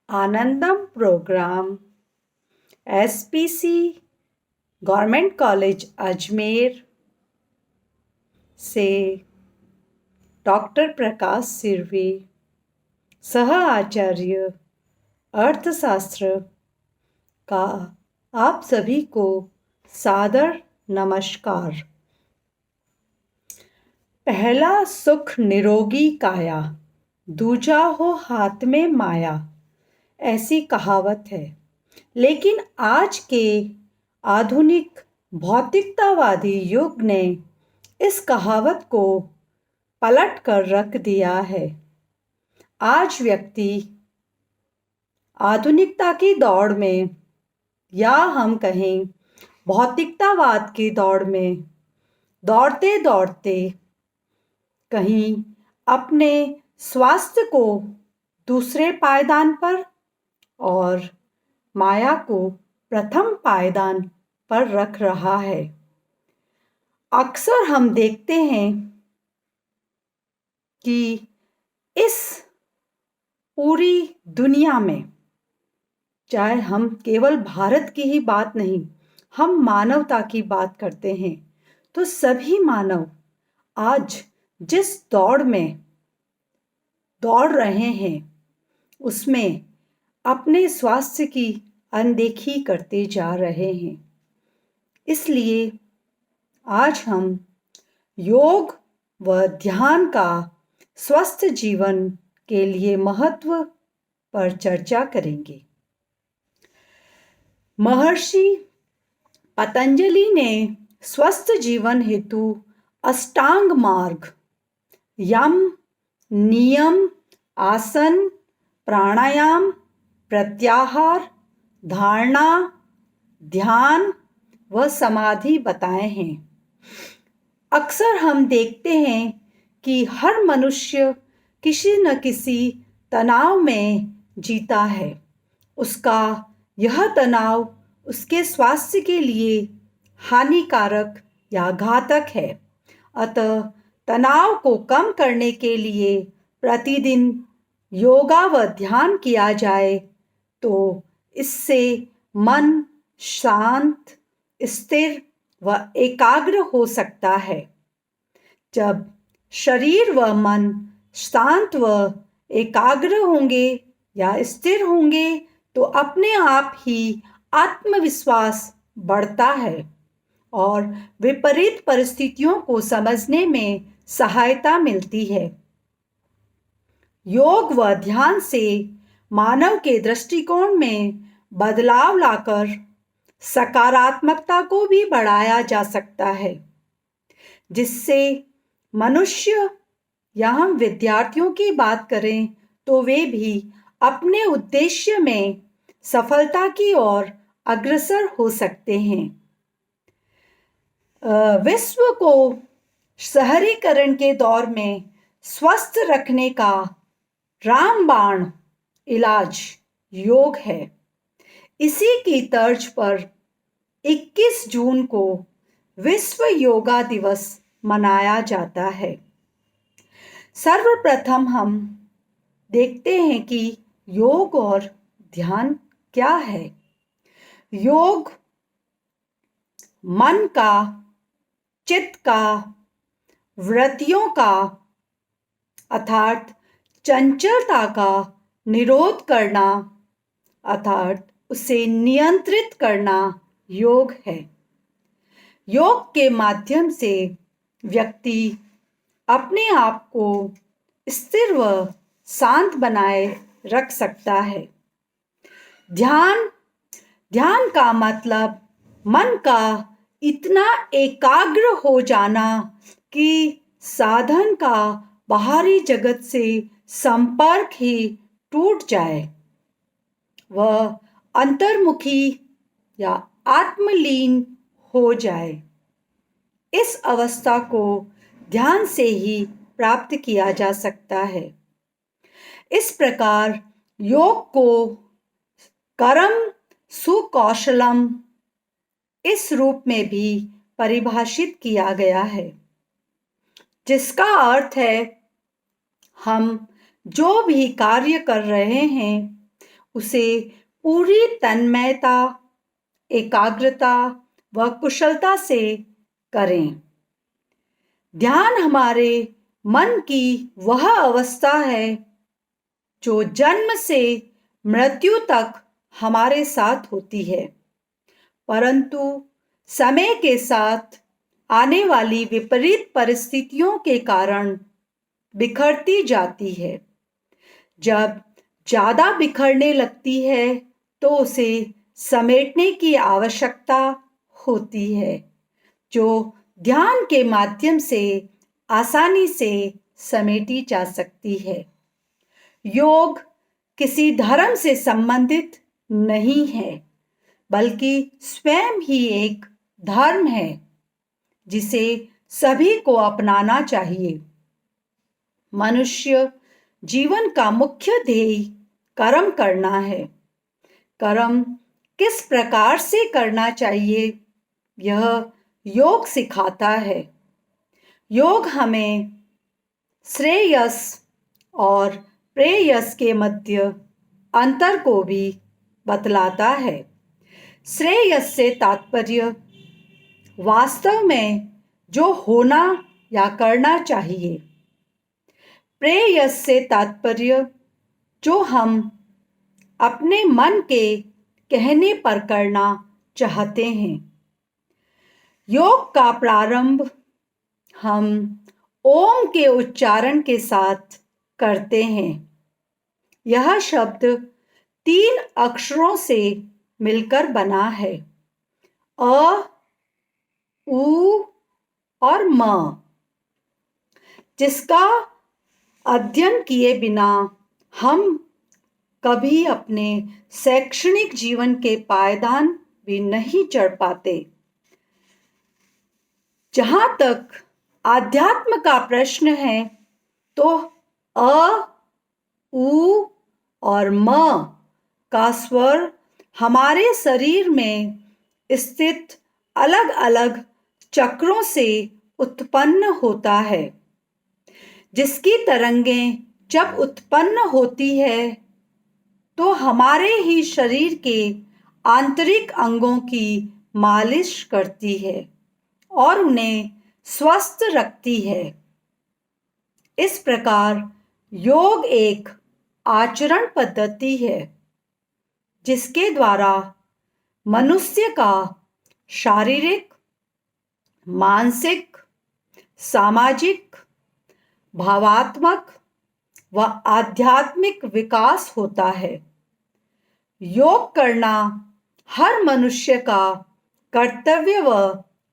आनंदम program SPC government college Ajmer से doctor प्रकाश सिरवे, सह आचार्य अर्थशास्त्र का आप सभी को सादर नमस्कार। पहला सुख निरोगी काया, दूजा हो हाथ में माया, ऐसी कहावत है। लेकिन आज के आधुनिक भौतिकतावादी युग ने इस कहावत को पलट कर रख दिया है। आज व्यक्ति आधुनिकता की दौड़ में, या हम कहें भौतिकतावाद की दौड़ में दौड़ते दौड़ते कहीं अपने स्वास्थ्य को दूसरे पायदान पर और माया को प्रथम पायदान पर रख रहा है। अक्सर हम देखते हैं कि इस पूरी दुनिया में, चाहे हम केवल भारत की ही बात नहीं, हम मानवता की बात करते हैं, तो सभी मानव आज जिस दौड़ में दौड़ रहे हैं उसमें अपने स्वास्थ्य की अनदेखी करते जा रहे हैं। इसलिए आज हम योग व ध्यान का स्वस्थ जीवन के लिए महत्व पर चर्चा करेंगे। महर्षि पतंजलि ने स्वस्थ जीवन हेतु अष्टांग मार्ग, यम, नियम, आसन, प्राणायाम, प्रत्याहार, धारणा, ध्यान व समाधि बताए हैं। अक्सर हम देखते हैं कि हर मनुष्य किसी न किसी तनाव में जीता है। उसका यह तनाव उसके स्वास्थ्य के लिए हानिकारक या घातक है। अतः तनाव को कम करने के लिए प्रतिदिन योगा व ध्यान किया जाए तो इससे मन शांत, स्थिर व एकाग्र हो सकता है। जब शरीर व मन शांत व एकाग्र होंगे या स्थिर होंगे तो अपने आप ही आत्मविश्वास बढ़ता है और विपरीत परिस्थितियों को समझने में सहायता मिलती है। योग व ध्यान से मानव के दृष्टिकोण में बदलाव लाकर सकारात्मकता को भी बढ़ाया जा सकता है, जिससे मनुष्य, या हम विद्यार्थियों की बात करें तो वे भी अपने उद्देश्य में सफलता की ओर अग्रसर हो सकते हैं। विश्व को शहरीकरण के दौर में स्वस्थ रखने का रामबाण इलाज योग है। इसी की तर्ज पर 21 जून को विश्व योगा दिवस मनाया जाता है। सर्वप्रथम हम देखते हैं कि योग और ध्यान क्या है। योग मन का, चित्त का, वृत्तियों का अर्थात चंचलता का निरोध करना अर्थात उसे नियंत्रित करना योग है। योग के माध्यम से व्यक्ति अपने आप को स्थिर व शांत बनाए रख सकता है। ध्यान का मतलब मन का इतना एकाग्र हो जाना कि साधन का बाहरी जगत से संपर्क ही टूट जाए, वह अंतर्मुखी या आत्मलीन हो जाए। इस अवस्था को ध्यान से ही प्राप्त किया जा सकता है। इस प्रकार योग को कर्म सुकौशलम इस रूप में भी परिभाषित किया गया है, जिसका अर्थ है हम जो भी कार्य कर रहे हैं उसे पूरी तन्मयता, एकाग्रता व कुशलता से करें। ध्यान हमारे मन की वह अवस्था है जो जन्म से मृत्यु तक हमारे साथ होती है, परंतु समय के साथ आने वाली विपरीत परिस्थितियों के कारण बिखरती जाती है। जब ज़्यादा बिखरने लगती है तो उसे समेटने की आवश्यकता होती है, जो ध्यान के माध्यम से आसानी से समेटी जा सकती है। योग किसी धर्म से संबंधित नहीं है, बल्कि स्वयं ही एक धर्म है जिसे सभी को अपनाना चाहिए। मनुष्य जीवन का मुख्य ध्येय कर्म करना है। कर्म किस प्रकार से करना चाहिए, यह योग सिखाता है। योग हमें श्रेयस और प्रेयस के मध्य अंतर को भी बतलाता है। श्रेयस से तात्पर्य वास्तव में जो होना या करना चाहिए। प्रेयस से तात्पर्य जो हम अपने मन के कहने पर करना चाहते हैं। योग का प्रारंभ हम ओम के उच्चारण के साथ करते हैं। यह शब्द 3 अक्षरों से मिलकर बना है, अ, उ और म, जिसका अध्ययन किए बिना हम कभी अपने शैक्षणिक जीवन के पायदान भी नहीं चढ़ पाते। जहाँ तक आध्यात्म का प्रश्न है तो अ, उ और म का स्वर हमारे शरीर में स्थित अलग अलग चक्रों से उत्पन्न होता है, जिसकी तरंगें जब उत्पन्न होती है तो हमारे ही शरीर के आंतरिक अंगों की मालिश करती है और उन्हें स्वस्थ रखती है। इस प्रकार योग एक आचरण पद्धति है जिसके द्वारा मनुष्य का शारीरिक, मानसिक, सामाजिक, भावात्मक व आध्यात्मिक विकास होता है। योग करना हर मनुष्य का कर्तव्य व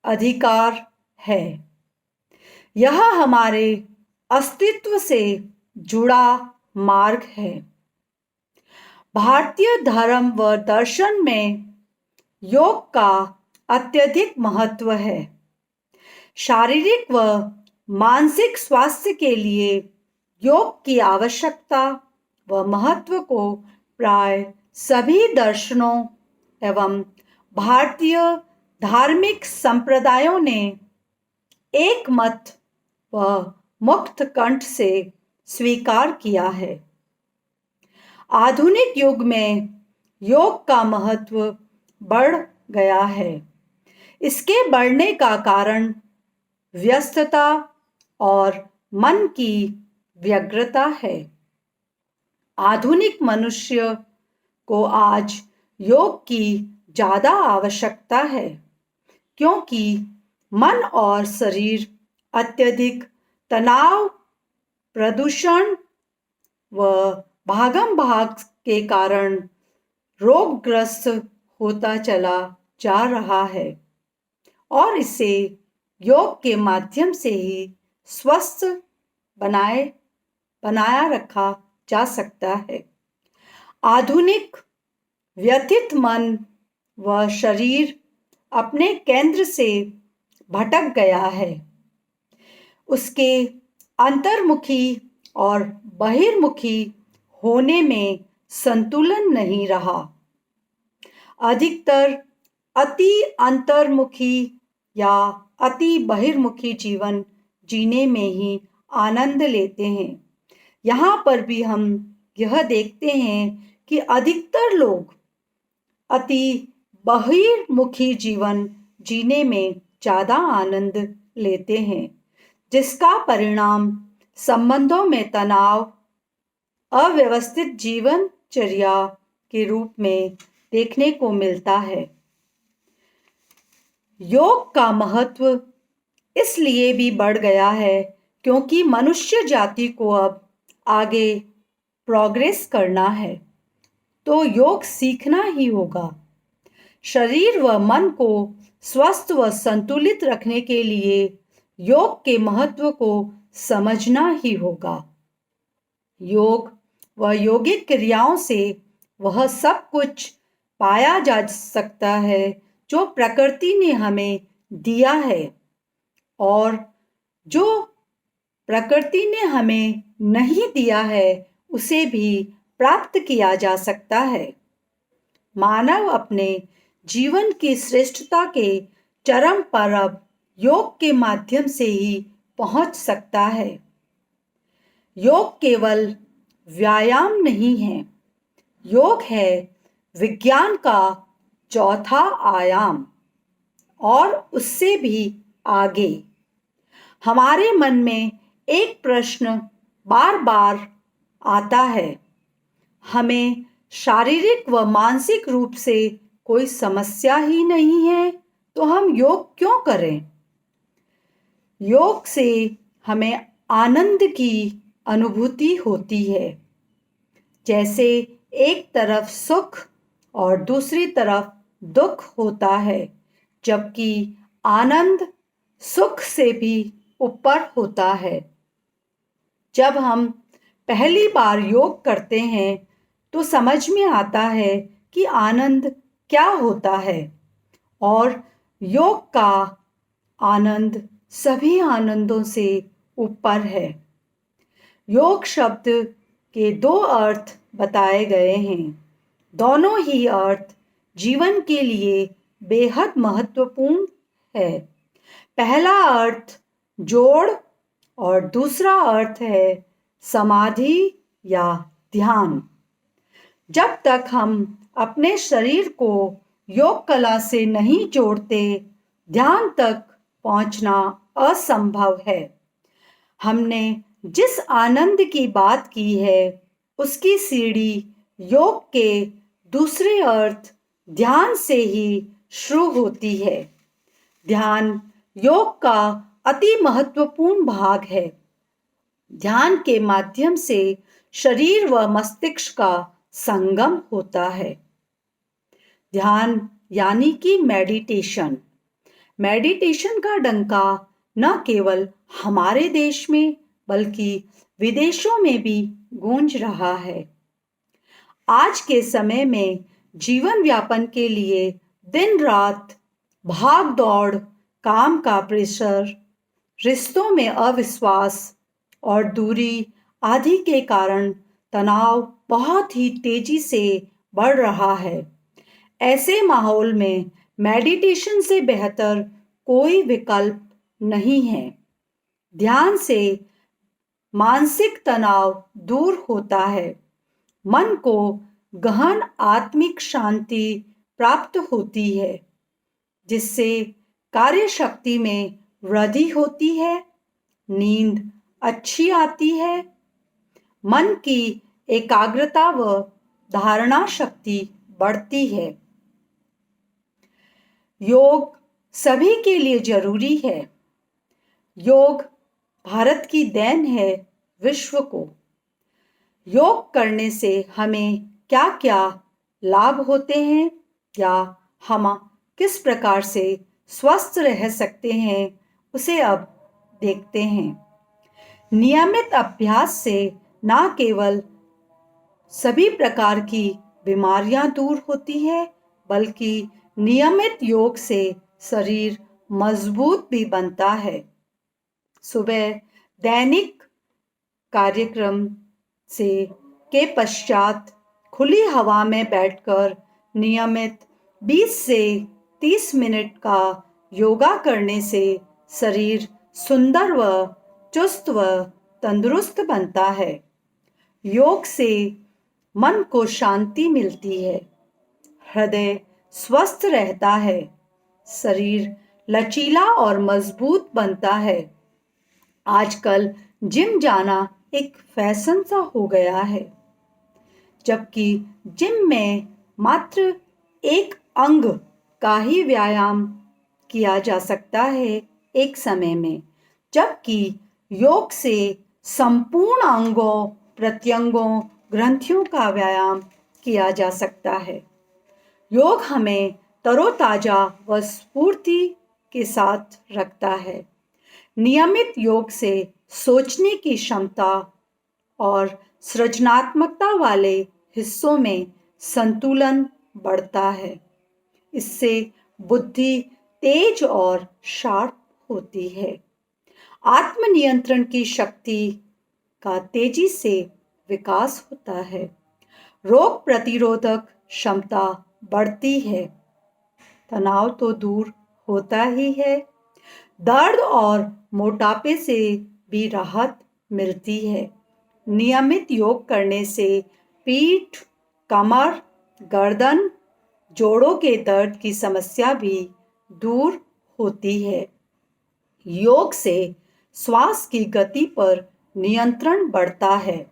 अधिकार है। यह हमारे अस्तित्व से जुड़ा मार्ग है। भारतीय धर्म व दर्शन में योग का अत्यधिक महत्व है। शारीरिक व मानसिक स्वास्थ्य के लिए योग की आवश्यकता व महत्व को प्राय सभी दर्शनों एवं भारतीय धार्मिक संप्रदायों ने एक मत व मुक्त कंठ से स्वीकार किया है। आधुनिक युग में योग का महत्व बढ़ गया है। इसके बढ़ने का कारण व्यस्तता और मन की व्यग्रता है। आधुनिक मनुष्य को आज योग की ज़्यादा आवश्यकता है, क्योंकि मन और शरीर अत्यधिक तनाव, प्रदूषण व भागम भाग के कारण रोगग्रस्त होता चला जा रहा है और इसे योग के माध्यम से ही स्वस्थ बनाया रखा जा सकता है। आधुनिक व्यथित मन व शरीर अपने केंद्र से भटक गया है। उसके अंतर्मुखी और बहिर्मुखी होने में संतुलन नहीं रहा। अधिकतर अति अंतर्मुखी या अति बहिर्मुखी जीवन जीने में ही आनंद लेते हैं। यहाँ पर भी हम यह देखते हैं कि अधिकतर लोग अति बहिर्मुखी जीवन जीने में ज़्यादा आनंद लेते हैं, जिसका परिणाम संबंधों में तनाव, अव्यवस्थित जीवनचर्या के रूप में देखने को मिलता है। योग का महत्व इसलिए भी बढ़ गया है क्योंकि मनुष्य जाति को अब आगे प्रोग्रेस करना है, तो योग सीखना ही होगा। शरीर व मन को स्वस्थ व संतुलित रखने के लिए योग के महत्व को समझना ही होगा। योग व योगिक क्रियाओं से वह सब कुछ पाया जा सकता है जो प्रकृति ने हमें दिया है, और जो प्रकृति ने हमें नहीं दिया है उसे भी प्राप्त किया जा सकता है। मानव अपने जीवन की श्रेष्ठता के चरम पर अब योग के माध्यम से ही पहुंच सकता है। योग केवल व्यायाम नहीं है, योग है विज्ञान का चौथा आयाम, और उससे भी आगे। हमारे मन में एक प्रश्न बार बार आता है, हमें शारीरिक व मानसिक रूप से कोई समस्या ही नहीं है तो हम योग क्यों करें? योग से हमें आनंद की अनुभूति होती है। जैसे एक तरफ सुख और दूसरी तरफ दुख होता है, जबकि आनंद सुख से भी ऊपर होता है। जब हम पहली बार योग करते हैं तो समझ में आता है कि आनंद क्या होता है, और योग का आनंद सभी आनंदों से ऊपर है। योग शब्द के दो अर्थ बताए गए हैं। दोनों ही अर्थ जीवन के लिए बेहद महत्वपूर्ण है। पहला अर्थ जोड़ और दूसरा अर्थ है समाधि या ध्यान। जब तक हम अपने शरीर को योग कला से नहीं जोड़ते, ध्यान तक पहुंचना असंभव है। हमने जिस आनंद की बात की है उसकी सीढ़ी योग के दूसरे अर्थ ध्यान से ही शुरू होती है। ध्यान योग का अति महत्वपूर्ण भाग है। ध्यान के माध्यम से शरीर व मस्तिष्क का संगम होता है। ध्यान यानी कि मेडिटेशन। मेडिटेशन का डंका न केवल हमारे देश में बल्कि विदेशों में भी गूंज रहा है। आज के समय में जीवन यापन के लिए दिन रात भाग दौड़, काम का प्रेशर, रिश्तों में अविश्वास और दूरी आदि के कारण तनाव बहुत ही तेजी से बढ़ रहा है। ऐसे माहौल में मेडिटेशन से बेहतर कोई विकल्प नहीं है। ध्यान से मानसिक तनाव दूर होता है, मन को गहन आत्मिक शांति प्राप्त होती है, जिससे कार्य शक्ति में वृद्धि होती है, नींद अच्छी आती है, मन की एकाग्रता व धारणा शक्ति बढ़ती है। योग सभी के लिए जरूरी है। योग भारत की देन है विश्व को। योग करने से हमें क्या क्या लाभ होते हैं या हम किस प्रकार से स्वस्थ रह सकते हैं, उसे अब देखते हैं। नियमित अभ्यास से न केवल सभी प्रकार की बीमारियां दूर होती है, बल्कि नियमित योग से शरीर मजबूत भी बनता है। सुबह दैनिक कार्यक्रम से के पश्चात खुली हवा में बैठकर नियमित 20 से 30 मिनट का योगा करने से शरीर सुंदर व चुस्त व तंदुरुस्त बनता है। योग से मन को शांति मिलती है, हृदय स्वस्थ रहता है, शरीर लचीला और मजबूत बनता है। आजकल जिम जाना एक फैशन सा हो गया है, जबकि जिम में मात्र एक अंग का ही व्यायाम किया जा सकता है एक समय में, जबकि योग से संपूर्ण अंगों, प्रत्यंगों, ग्रंथियों का व्यायाम किया जा सकता है। योग हमें तरोताजा व स्फूर्ति के साथ रखता है। नियमित योग से सोचने की क्षमता और सृजनात्मकता वाले हिस्सों में संतुलन बढ़ता है। इससे बुद्धि तेज और शार्प होती है। आत्मनियंत्रण की शक्ति का तेजी से विकास होता है। रोग प्रतिरोधक क्षमता बढ़ती है। तनाव तो दूर होता ही है, दर्द और मोटापे से भी राहत मिलती है। नियमित योग करने से पीठ, कमर, गर्दन, जोड़ों के दर्द की समस्या भी दूर होती है। योग से श्वास की गति पर नियंत्रण बढ़ता है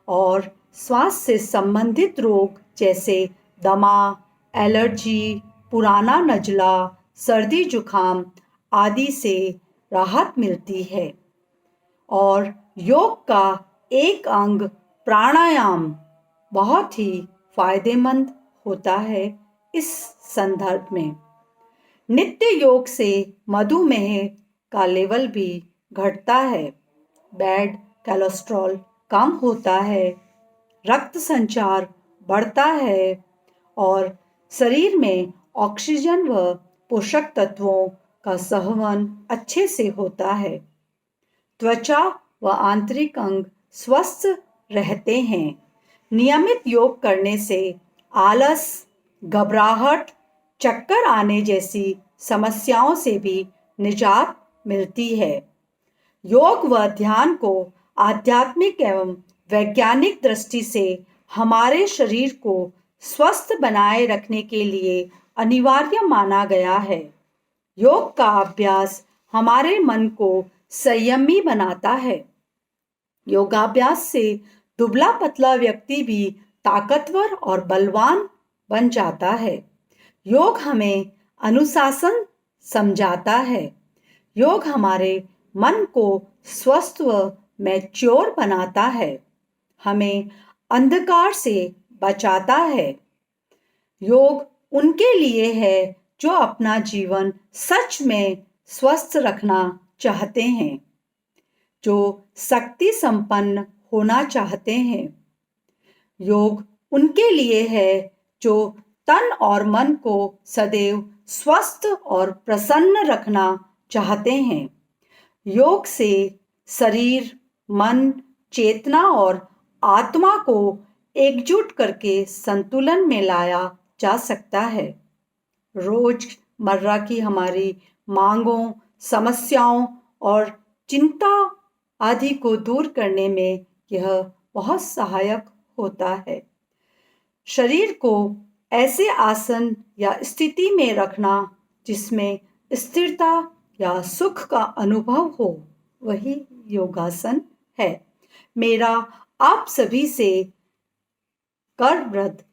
और श्वास से संबंधित रोग जैसे दमा, एलर्जी, पुराना नजला, सर्दी जुकाम आदि से राहत मिलती है। और योग का एक अंग प्राणायाम बहुत ही फायदेमंद होता है इस संदर्भ में। नित्य योग से मधुमेह का लेवल भी घटता है, बैड कोलेस्ट्रॉल कम होता है, रक्त संचार बढ़ता है और शरीर में ऑक्सीजन व पोषक तत्वों का सहवन अच्छे से होता है। त्वचा व आंतरिक अंग स्वस्थ रहते हैं। नियमित योग करने से आलस, घबराहट, चक्कर आने जैसी समस्याओं से भी निजात मिलती है। योग व ध्यान को आध्यात्मिक एवं वैज्ञानिक दृष्टि से हमारे शरीर को स्वस्थ बनाए रखने के लिए अनिवार्य माना गया है। योग का अभ्यास हमारे मन को संयमी बनाता है। योगाभ्यास से दुबला पतला व्यक्ति भी ताकतवर और बलवान बन जाता है। योग हमें अनुशासन समझाता है। योग हमारे मन को स्वस्थ व मैच्योर बनाता है, हमें अंधकार से बचाता है। योग उनके लिए है जो अपना जीवन सच में स्वस्थ रखना चाहते हैं, जो शक्ति संपन्न होना चाहते हैं। योग उनके लिए है जो तन और मन को सदैव स्वस्थ और प्रसन्न रखना चाहते हैं। योग से शरीर, मन, चेतना और आत्मा को एकजुट करके संतुलन में लाया जा सकता है। रोजमर्रा की हमारी मांगों, समस्याओं और चिंता आदि को दूर करने में यह बहुत सहायक होता है। शरीर को ऐसे आसन या स्थिति में रखना जिसमें स्थिरता या सुख का अनुभव हो, वही योगासन है। मेरा आप सभी से करवृत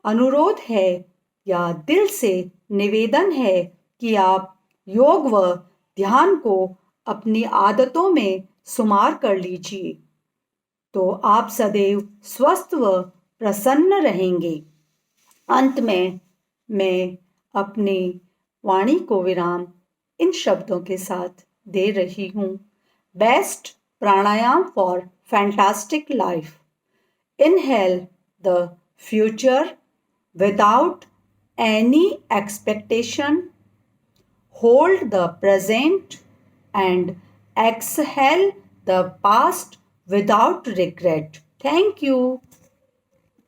अनुरोध है या दिल से निवेदन है कि आप योग व ध्यान को अपनी आदतों में शुमार कर लीजिए, तो आप सदैव स्वस्थ व प्रसन्न रहेंगे। अंत में मैं अपनी वाणी को विराम इन शब्दों के साथ दे रही हूँ। Best pranayama for fantastic life. Inhale the future without any expectation. Hold the present and exhale the past without regret. Thank you.